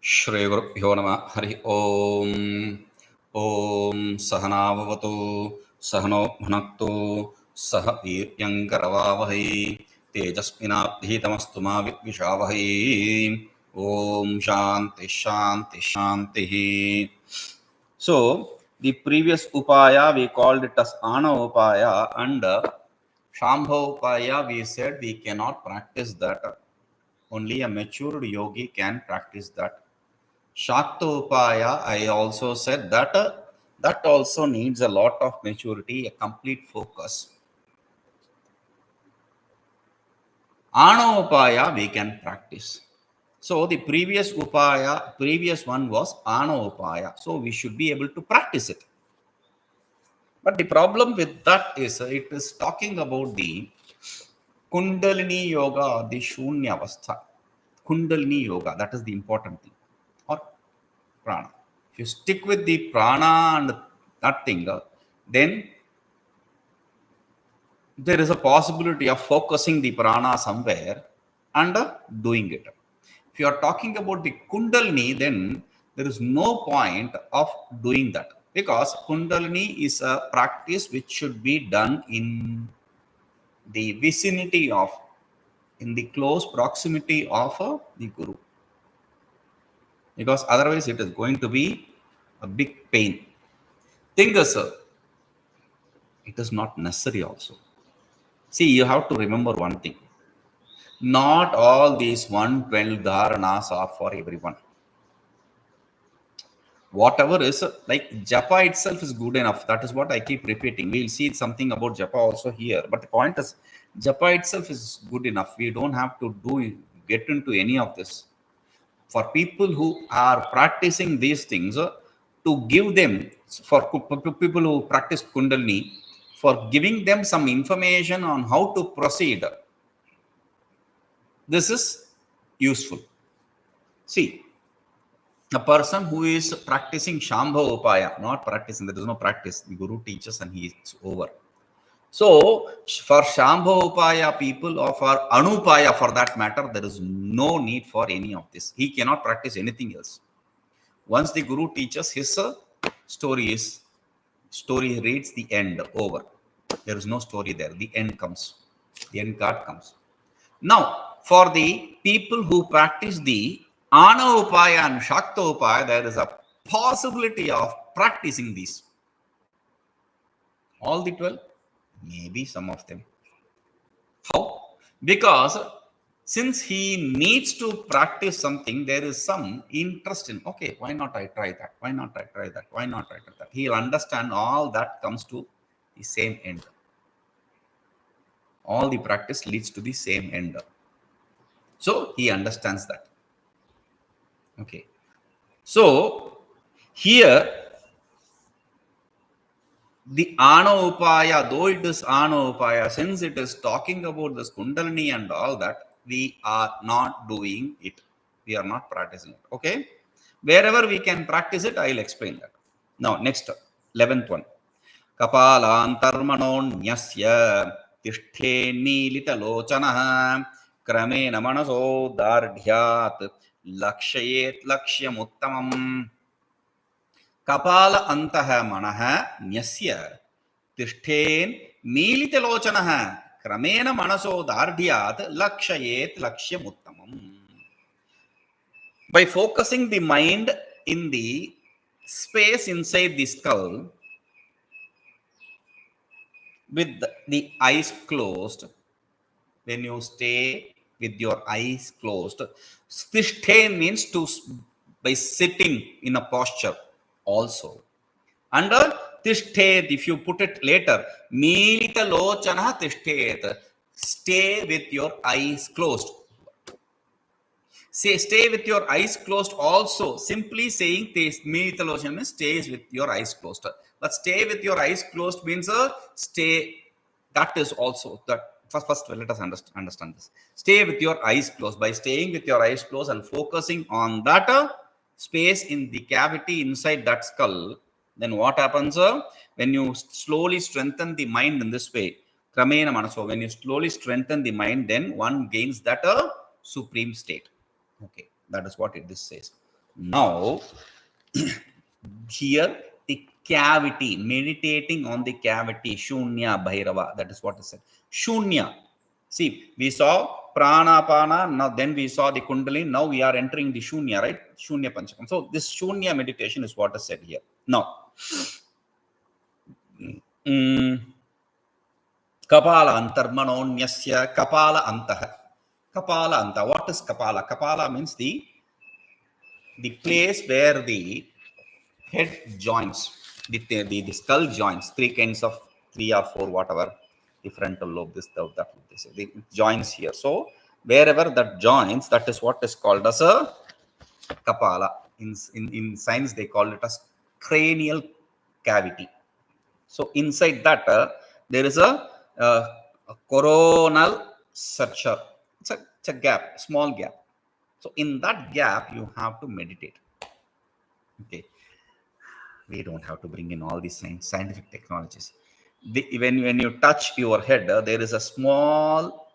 Shri Gurubhyo Namah. Hari Om. Om Sahana Bhavatu Sahano Bhunaktu Sah Viryan Karavavahi Tejasvinabdhitamastu ma Vidvishavahi. Om Shanti Shanti Shanti. So the previous upaya we called it as Ana upaya, and Shambha upaya we said we cannot practice that. Only a matured yogi can practice that. Shakta upaya, I also said that that also needs a lot of maturity, a complete focus. Ana upaya we can practice. So the previous one was Ana upaya. So we should be able to practice it. But the problem with that is it is talking about the Kundalini yoga, the Shunya Avastha. Kundalini yoga, that is the important thing. Or prana. If you stick with the prana and that thing, then there is a possibility of focusing the prana somewhere and doing it. If you are talking about the Kundalini, then there is no point of doing that, because Kundalini is a practice which should be done in the vicinity of, in the close proximity of the Guru, because otherwise it is going to be a big pain. Thing is, it is not necessary also. See, you have to remember one thing. Not all these 112 dharanas are for everyone. Whatever is, like japa itself is good enough. That is what I keep repeating. We'll see something about japa also here. But the point is, japa itself is good enough. We don't have to get into any of this. For people who are practicing these things, to give them, for people who practice Kundalini, for giving them some information on how to proceed, this is useful. See, a person who is practicing Shambha upaya, not practicing, there is no practice. The Guru teaches and he is over. So, for Shambha upaya people, or for Anupaya for that matter, there is no need for any of this. He cannot practice anything else. Once the Guru teaches, his story reads the end, over. There is no story there. The end comes. The end card comes. Now, for the people who practice the Ana upaya and Shakta upaya, there is a possibility of practicing these. All the 12? Maybe some of them. How? Because since he needs to practice something, there is some interest in, okay, why not I try that? Why not I try that? Why not I try that? He'll understand all that comes to the same end. All the practice leads to the same end. So he understands that. Okay. So here, the Ana upaya, though it is Ana upaya, since it is talking about this Kundalini and all that, we are not doing it. We are not practicing it. Okay. Wherever we can practice it, I will explain that. Now, next, 11th one. Kapālāntarmano nyasya tiṣṭhanmīlitalocanaḥ krameṇa manaso dārḍhyāt lakṣayellakṣyamuttamam. kapālāntarmano nyasya tiṣṭhanmīlitalocanaḥ krameṇa manaso dārḍhyāt lakṣayellakṣyamuttamam. By focusing the mind in the space inside the skull, with the eyes closed, when you stay with your eyes closed, tiṣṭhan means to, by sitting in a posture also. And tiṣṭhet, if you put it later, mīlitalocanaḥ tiṣṭhet, stay with your eyes closed. Say, stay with your eyes closed also. Simply saying mīlitalocanaḥ means stays with your eyes closed. But stay with your eyes closed means stay. That is also that. First, let us understand this. Stay with your eyes closed. By staying with your eyes closed and focusing on that space in the cavity inside that skull, then what happens? When you slowly strengthen the mind in this way, krameṇa manaso. When you slowly strengthen the mind, then one gains that supreme state. Okay, that is what this says. Now, here the cavity, meditating on the cavity, shunya bhairava, that is what is said. Shunya. See, we saw pranapana, now then we saw the kundalini, now we are entering the shunya, right? Shunya panchakam. So this shunya meditation is what is said here. Now, kapālāntarmano nyasya kapālāntah. Kapālāntah. What is kapāla? Kapāla means the place where the head joins, the skull joins, three or four, whatever, the frontal lobe, this, that, this, the joins here. So wherever that joins, that is what is called as a kapāla. In science, they call it as cranial cavity. So inside that, there is a coronal suture. It's a gap, small gap. So in that gap, you have to meditate. Okay. We don't have to bring in all these scientific technologies. When you touch your head, there is a small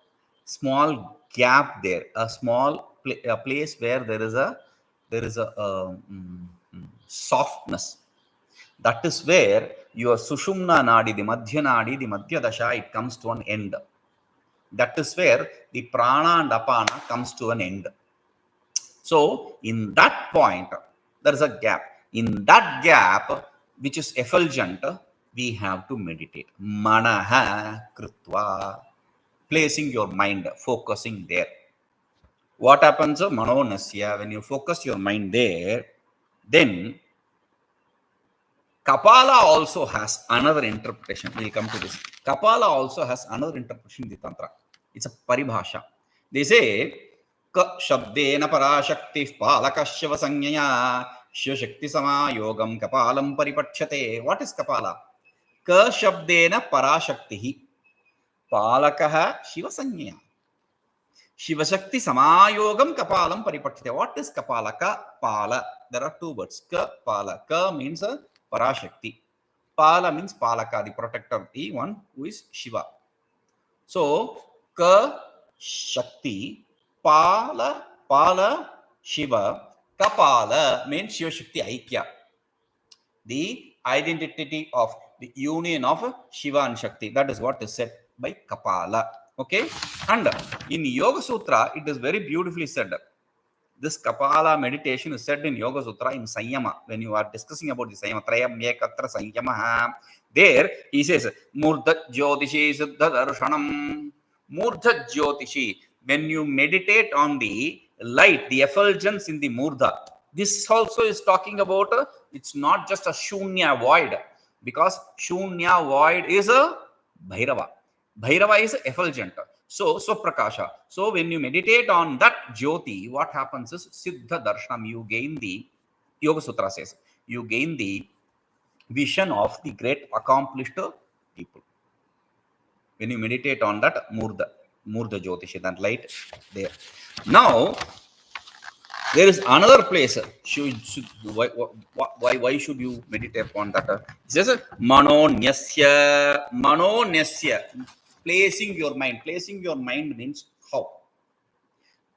gap there, a small place where there is a softness. That is where your sushumna nadi, the madhyanāḍī, the madhyadasha, it comes to an end. That is where the prana and apana comes to an end. So in that point, there is a gap. In that gap, which is effulgent, we have to meditate. Manaha krutva, placing your mind, focusing there. What happens? Mano nyasya, when you focus your mind there, then Kapala also has another interpretation. We will come to this. Kapala also has another interpretation in the Tantra. It's a paribhasha. They say, ka shabdena parashakti palakasya sanyaya shivashakti samayogam kapalam paripachyate. What is Kapala? Ka shabdena parashakti palakaha shivasanyaya shivashakti samayogam kapalam paripachyate. What is Kapala? Ka pala. There are two words. Ka pala. Ka means Parashakti. Pala means Palaka, the protector, the one who is Shiva. So, Ka Shakti, Pala, Shiva, Kapala means Shiva Shakti Aikya. The identity of the union of Shiva and Shakti. That is what is said by Kapala. Okay? And in Yoga Sutra, it is very beautifully said. This Kapala meditation is said in Yoga Sutra in Sanyama. When you are discussing about the Sanyama, Trayamyekatra Sanyama, there he says, Murdha Jyotishi Siddha Darshanam. Murdha Jyotishi. When you meditate on the light, the effulgence in the Murdha, this also is talking about, it's not just a Shunya void, because Shunya void is a Bhairava. Bhairava is effulgent. So prakāśa. So when you meditate on that jyoti, what happens is siddha darshanam. You gain the, Yoga Sutra says, you gain the vision of the great accomplished people. When you meditate on that murdha jyotishi, that light there. Now, there is another place. Why should you meditate upon that? It says mano nyasya. Placing your mind. Placing your mind means how?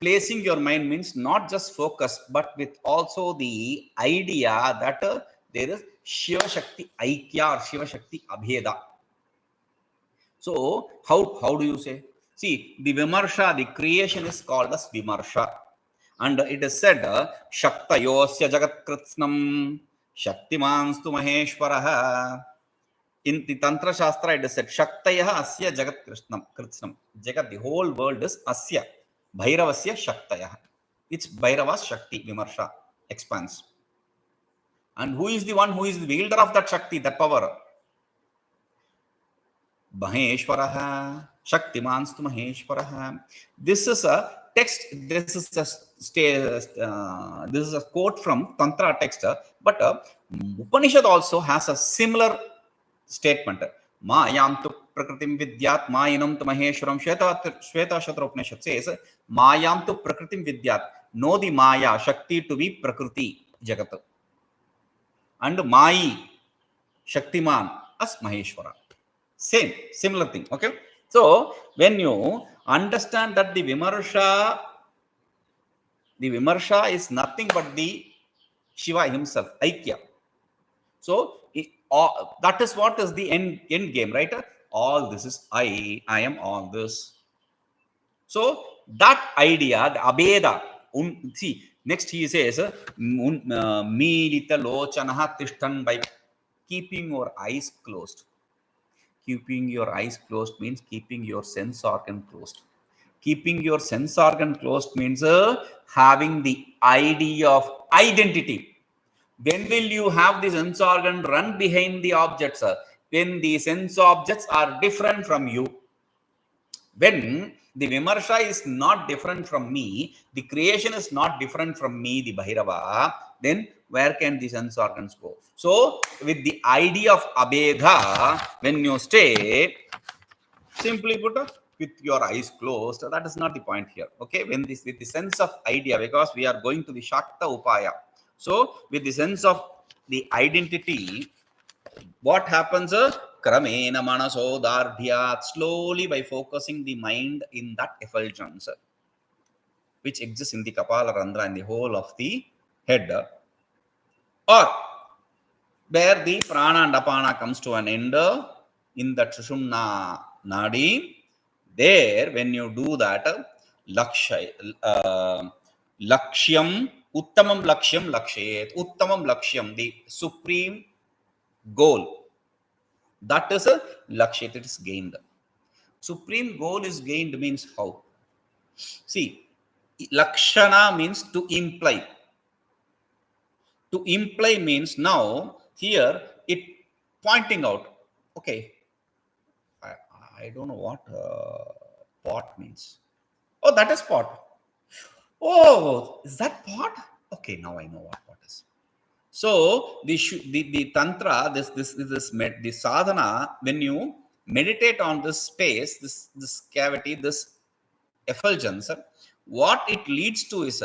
Placing your mind means not just focus, but with also the idea that there is Shiva Shakti Aikya or Shiva Shakti Abheda. So, how do you say? See, the Vimarsha, the creation is called as Vimarsha. And it is said, Shaktayosya Jagat Kritsnam Shaktimanstu Maheshwaraha. In the Tantra Shastra, it is said, Shaktaya Asya Jagat Kritsnam. Jagat, the whole world is Asya. Bhairavasya Shaktaya. It's Bhairava's Shakti, Vimarsha, expands. And who is the one who is the wielder of that Shakti, that power? Maheshwaraha. Shaktimanstu Maheshwaraha. This is a text, this is a quote from Tantra text, but Upanishad also has a similar statement. Mayam tu prakritim vidyat mayinam tu maheshwaram. Shvetashatra Upanishad says, Mayam tu prakritim vidyat. Know the Maya, Shakti to be Prakriti, Jagat. And Mayi, Shaktiman as Maheshwara. Similar thing. Okay. So when you understand that the vimarsha is nothing but the Shiva himself, Aikya. So that is what is the end game, right? All this is I am all this. So that idea, the abeda, see, next he says, mīlitalocanaḥ tiṣṭhan, by keeping your eyes closed. Keeping your eyes closed means keeping your sense organ closed. Keeping your sense organ closed means having the idea of identity. When will you have the sense organ run behind the objects? When the sense objects are different from you. When the vimarsha is not different from me, the creation is not different from me, the Bhairava, then where can the sense organs go? So, with the idea of abedha, when you stay, simply put, with your eyes closed, that is not the point here. Okay, when this with the sense of idea, because we are going to the shakta upaya. So, with the sense of the identity, what happens? Krameṇa manaso dārḍhyāt, slowly by focusing the mind in that effulgence, which exists in the kapālāntarmano, in the whole of the head, or where the prana and apana comes to an end in the sushumna nadi. There, when you do that, lakṣayellakṣyamuttamam lakṣayet, uttamam lakṣyam, the supreme goal. That is a lakṣayat, it is gained. Supreme goal is gained means how? See, lakṣana means to imply. To imply means now here it pointing out. Okay, I don't know what pot means. Oh, that is pot. Oh, is that pot? Okay, now I know what pot is. So the tantra, this the sadhana, when you meditate on this space, this cavity, this effulgence, what it leads to is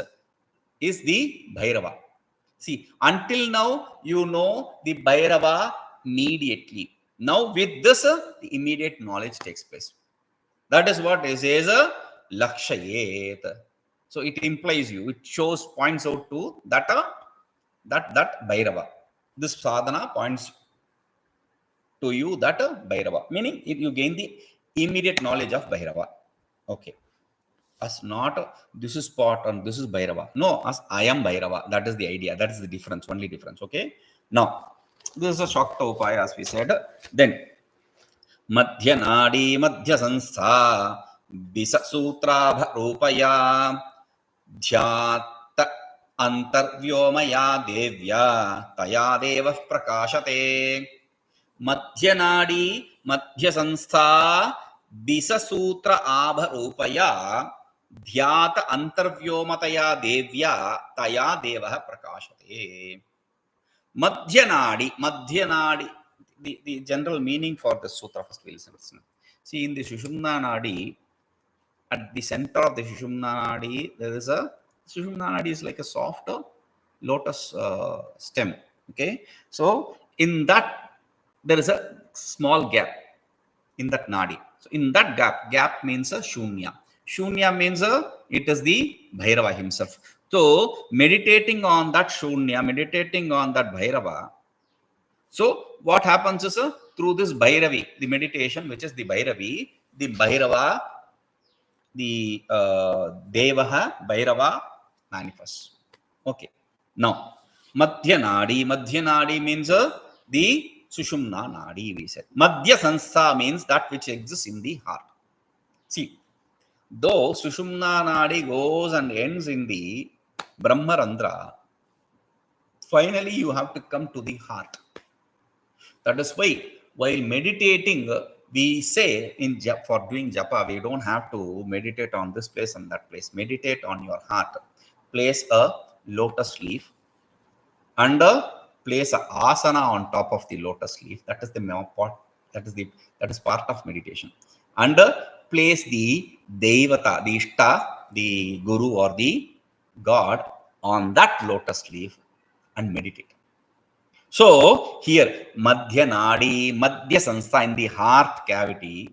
the Bhairava. See, until now you know the Bhairava immediately. Now with this, the immediate knowledge takes place. That is what it says, lakṣayet. So it implies you. It shows, points out to that Bhairava. This sadhana points to you that Bhairava. Meaning, if you gain the immediate knowledge of Bhairava. Okay. As not this is pot and this is Bhairava. No, as I am Bhairava. That is the idea. That is the difference. Only difference. Okay. Now, this is a shakta upaya, as we said. Then, madhyanāḍī madhyasaṃsthā bisasūtrābharūpayā dhyātāntarvyomayā devyā tayā devaḥ prakāśate. Madhyanāḍī madhyasaṃsthā bisasūtrābharūpayā dhyātāntarvyomayā devyā tayā devaḥ prakāśate. Madhyanāḍī, the general meaning for the sutra, first we'll listen. See, in the Sushumna Nadi, at the center of the Sushumna Nadi, there is a Sushumna Nadi is like a soft lotus stem. Okay, so in that there is a small gap in that Nadi. So in that gap means a Shunya. Shunya means it is the Bhairava himself. So meditating on that Shunya, meditating on that Bhairava. So what happens is through this Bhairavi, the meditation, which is the Bhairavi, the Bhairava, the devaḥ, Bhairava manifests. Okay. Now, madhyanāḍī means the Sushumna Nadi, we said. Madhyasaṃsthā means that which exists in the heart. See, though Sushumna Nadi goes and ends in the Brahmarandra, finally you have to come to the heart. That is why, while meditating, we say for doing japa, we don't have to meditate on this place and that place. Meditate on your heart. Place a lotus leaf and place a asana on top of the lotus leaf. That is the pot. That is part of meditation. And place the devata, the ishta, the guru or the god on that lotus leaf and meditate. So here, madhyanāḍī, madhyasaṃsthā, in the heart cavity,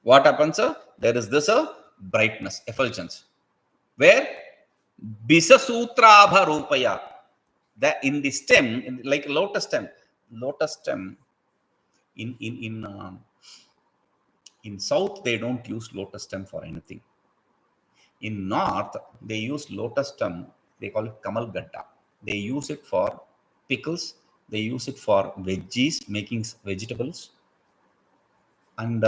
what happens? There is this brightness, effulgence, where bisasūtrābharūpayā, that in the stem, like lotus stem, in south they don't use lotus stem for anything. In north they use lotus stem, they call it kamalgadda. They use it for pickles, they use it for veggies, making vegetables. And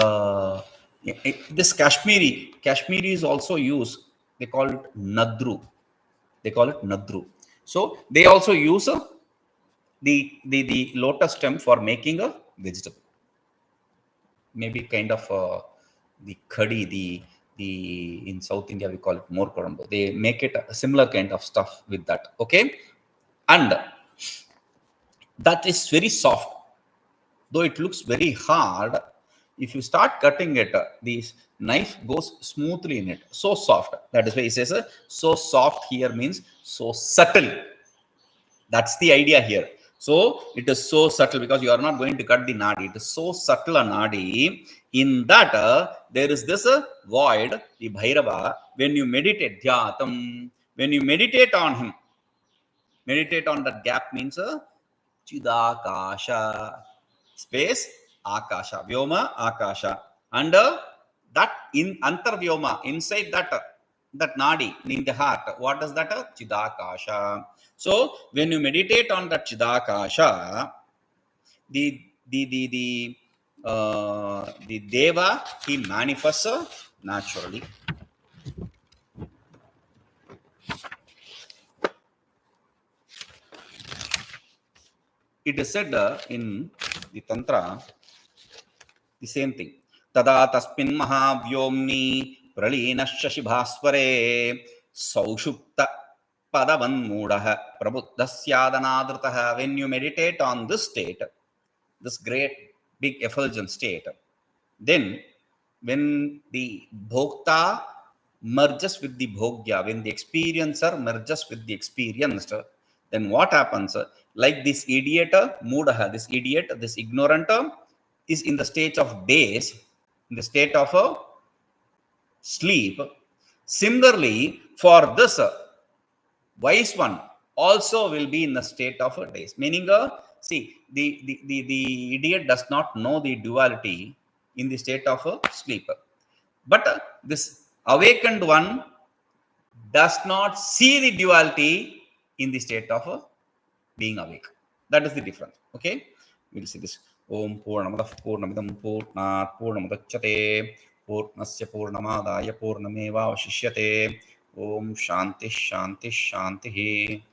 this Kashmiri is also used, they call it nadru. So they also use the lotus stem for making a vegetable. Maybe kind of the curry, the in South India we call it more korambo. They make it a similar kind of stuff with that. Okay, and that is very soft, though it looks very hard. If you start cutting it, this knife goes smoothly in it. So soft. That is why he says so soft here means so subtle. That's the idea here. So it is so subtle because you are not going to cut the nadi. It is so subtle a nadi. In that there is this void, the Bhairava. When you meditate, dhyātam, when you meditate on him, meditate on that gap means chidakasha, space, akasha, vyoma, akasha. And that in antarvyoma, inside that nadi in the heart, what is that? Chidakasha. So when you meditate on that chidakasha, the deva, he manifests naturally. It is said in the tantra the same thing. Tada tasmin mahavyomni pralinasya shibhasvare saushupta padavan mudaha prabuddhasyadanadritaha. When you meditate on this state, this great big effulgent state, then when the bhokta merges with the bhogya, when the experiencer merges with the experienced, then what happens? Like this idiot, mudaha, this idiot, this ignorant is in the state of daze, in the state of sleep. Similarly, for this wise one also will be in the state of a daze. Meaning, see, the idiot does not know the duality in the state of sleep. But this awakened one does not see the duality in the state of being awake. That is the difference. Okay, we'll see this. Om Purnamadaః Purnamidam Purnāt Purnamudachyate Purnasya Purnamadaya Purnamevavashishyate. Om Shanti Shanti Shanti.